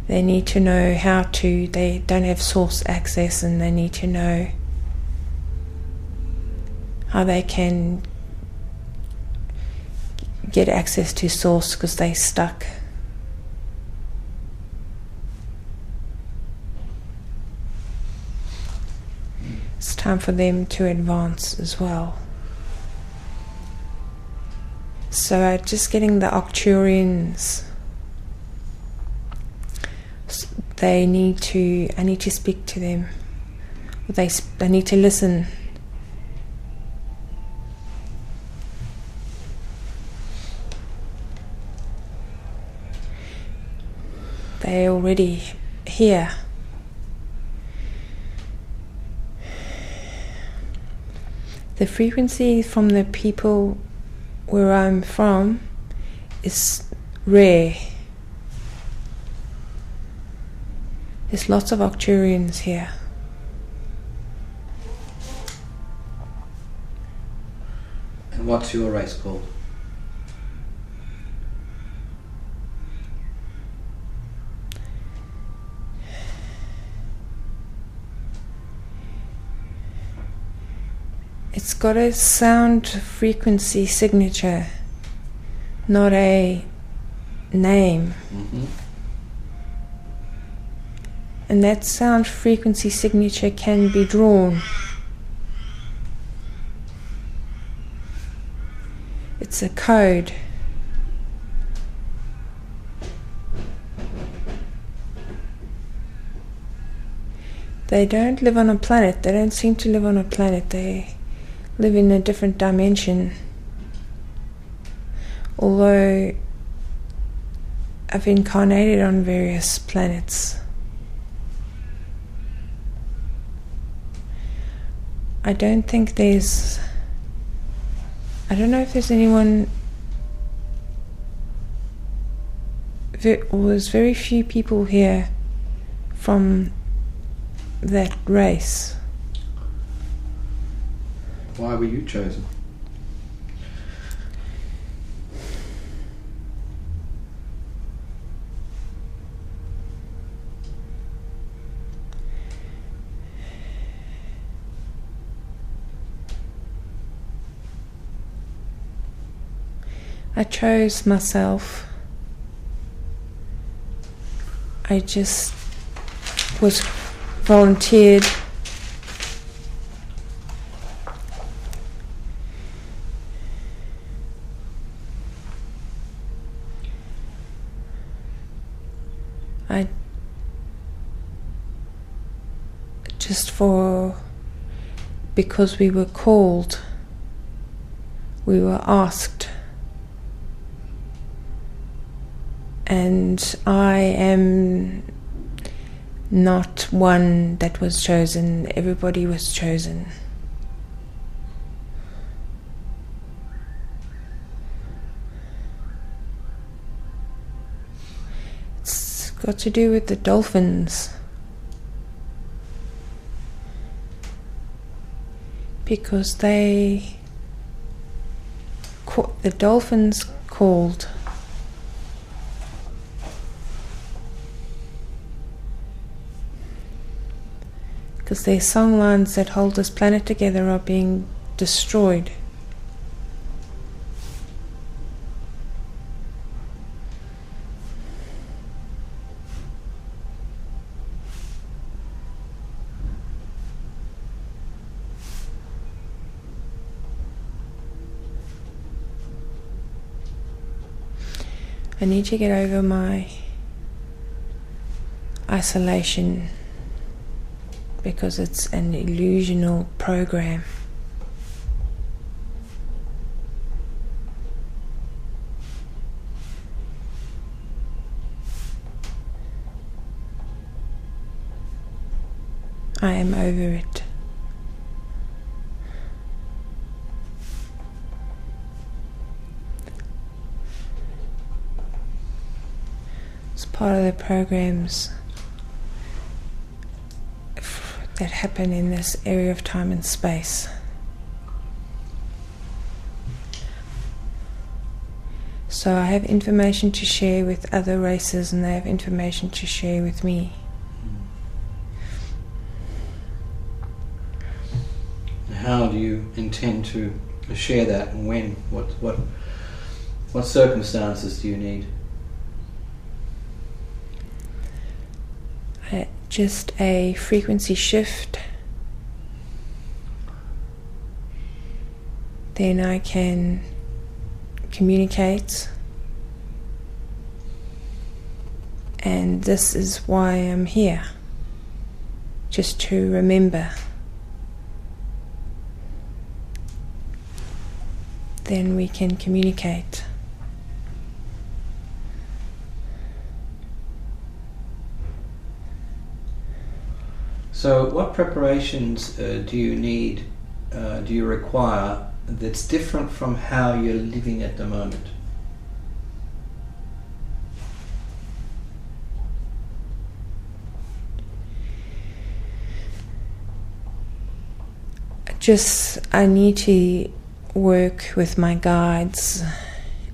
They need to know they don't have source access, and they need to know how they can get access to source because they're stuck. It's time for them to advance as well. So just getting the Arcturians, I need to speak to them. They need to listen. They're already here. The frequency from the people where I'm from is rare. There's lots of Arcturians here. And what's your race called? It's got a sound frequency signature, not a name. Mm-hmm. And that sound frequency signature can be drawn. It's a code. They don't live on a planet. They don't seem to live on a planet. They live in a different dimension. Although I've incarnated on various planets. I don't know if there's anyone, there's very few people here from that race. Why were you chosen? I chose myself. I just was volunteered. Because we were called, we were asked. And I am not one that was chosen. Everybody was chosen. It's got to do with the dolphins. Because the dolphins called. Because their song lines that hold this planet together are being destroyed. I need to get over my isolation because it's an illusional program. I am over it. It's part of the programs that happen in this area of time and space. So I have information to share with other races, and they have information to share with me. How do you intend to share that, and when? What circumstances do you need? Just a frequency shift. Then I can communicate. And this is why I'm here. Just to remember. Then we can communicate. So what preparations do you need, do you require, that's different from how you're living at the moment? I need to work with my guides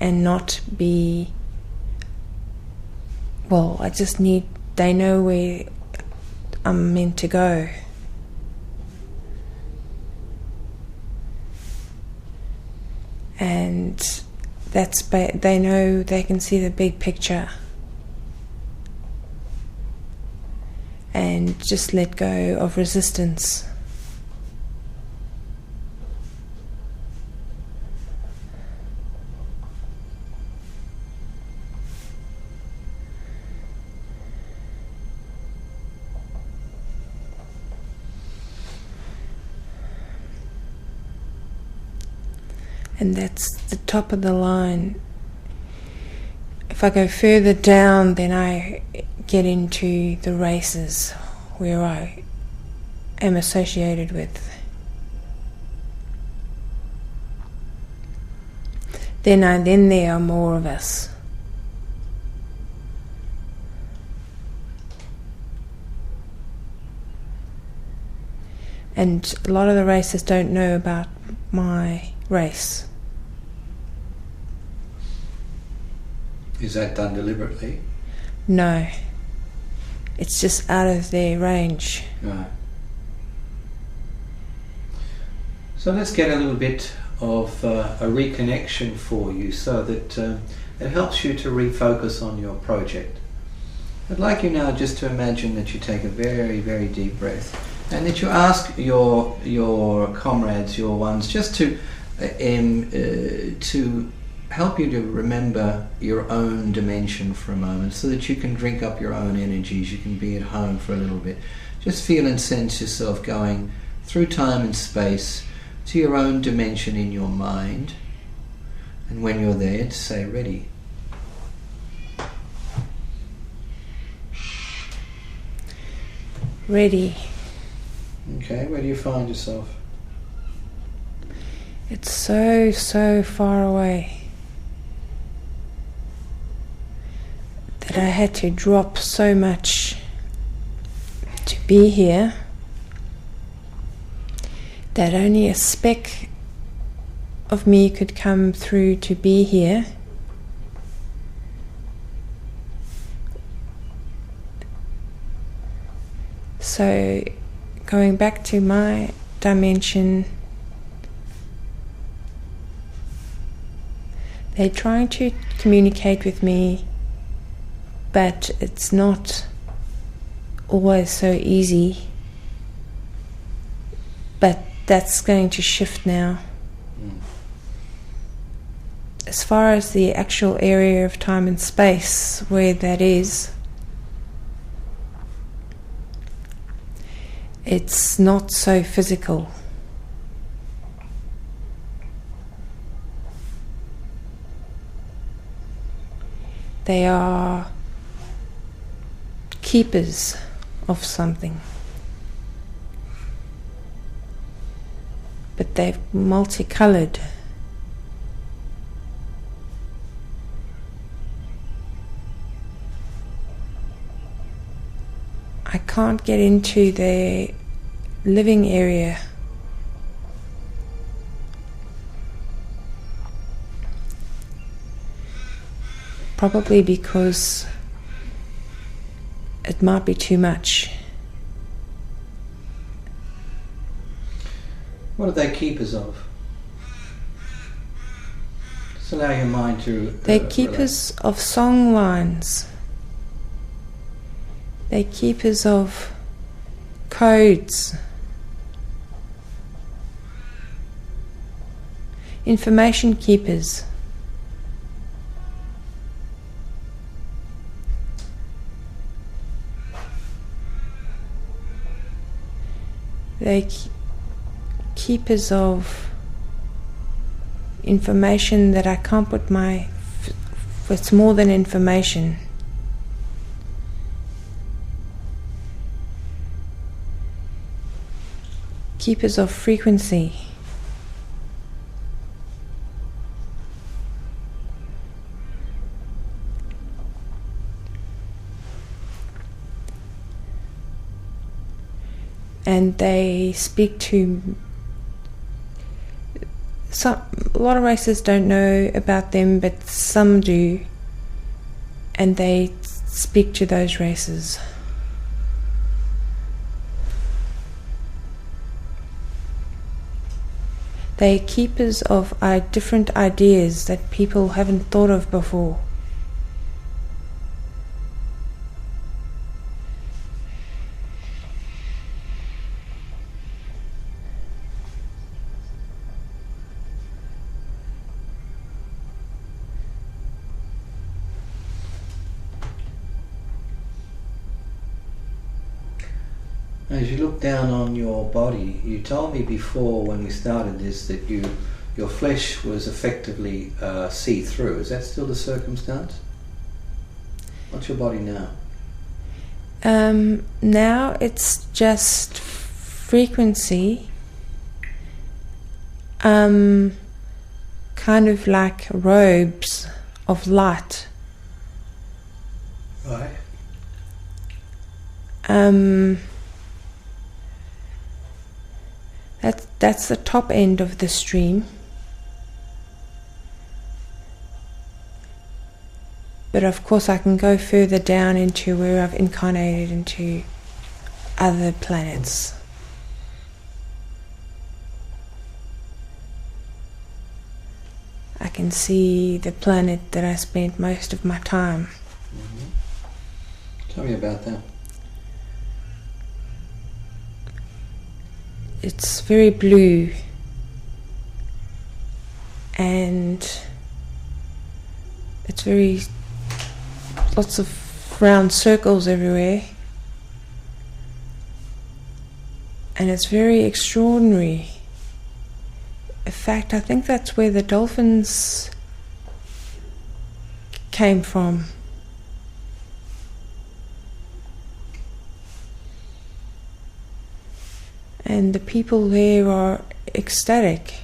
and not be, they know where I'm meant to go. And they know, they can see the big picture. And just let go of resistance. And that's the top of the line. If I go further down, then I get into the races where I am associated with. Then there are more of us. And a lot of the races don't know about my race. Is that done deliberately? No. It's just out of their range. Right. So let's get a little bit of a reconnection for you so that it helps you to refocus on your project. I'd like you now just to imagine that you take a very, very deep breath and that you ask your comrades, your ones, just to help you to remember your own dimension for a moment so that you can drink up your own energies. You can be at home for a little bit. Just feel and sense yourself going through time and space to your own dimension in your mind. And when you're there, to say ready. Ready. Okay, where do you find yourself? It's so, so far away that I had to drop so much to be here that only a speck of me could come through to be here. So going back to my dimension, they're trying to communicate with me, but it's not always so easy. But that's going to shift now. As far as the actual area of time and space where that is, it's not so physical. They are keepers of something. But they're multicolored. I can't get into their living area. probably because it might be too much. What are they keepers of? Just allow your mind to They're keepers of song lines. They're keepers of codes. Information keepers. They're keepers of information that I can't put it's more than information. Keepers of frequency. And they speak to a lot of races don't know about them, but some do, and they speak to those races. They're keepers of different ideas that people haven't thought of before. As you look down on your body, you told me before when we started this that your flesh was effectively see-through. Is that still the circumstance? What's your body now? Now it's just frequency, kind of like robes of light. Right. That's the top end of the stream. But of course I can go further down into where I've incarnated into other planets. I can see the planet that I spent most of my time. Mm-hmm. Tell me about that. It's very blue and it's lots of round circles everywhere, and it's very extraordinary. In fact, I think that's where the dolphins came from. And the people there are ecstatic.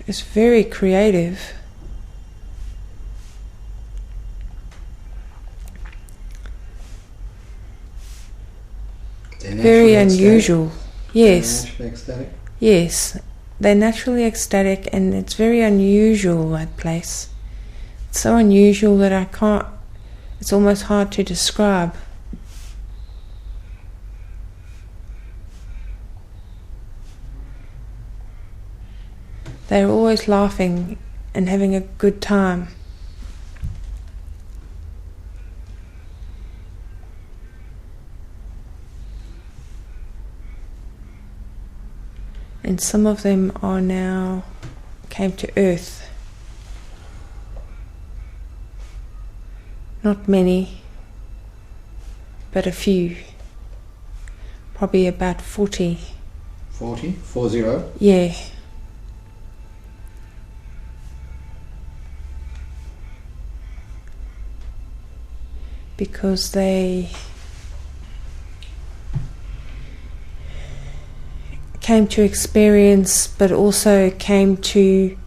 It's very creative. Very unusual. Yes. They're naturally ecstatic? Yes. They're naturally ecstatic, and it's very unusual, that place. It's so unusual that it's almost hard to describe. They're always laughing and having a good time. And some of them came to Earth. Not many, but a few. Probably about 40. 40? 40? Yeah. Because they came to experience, but also came to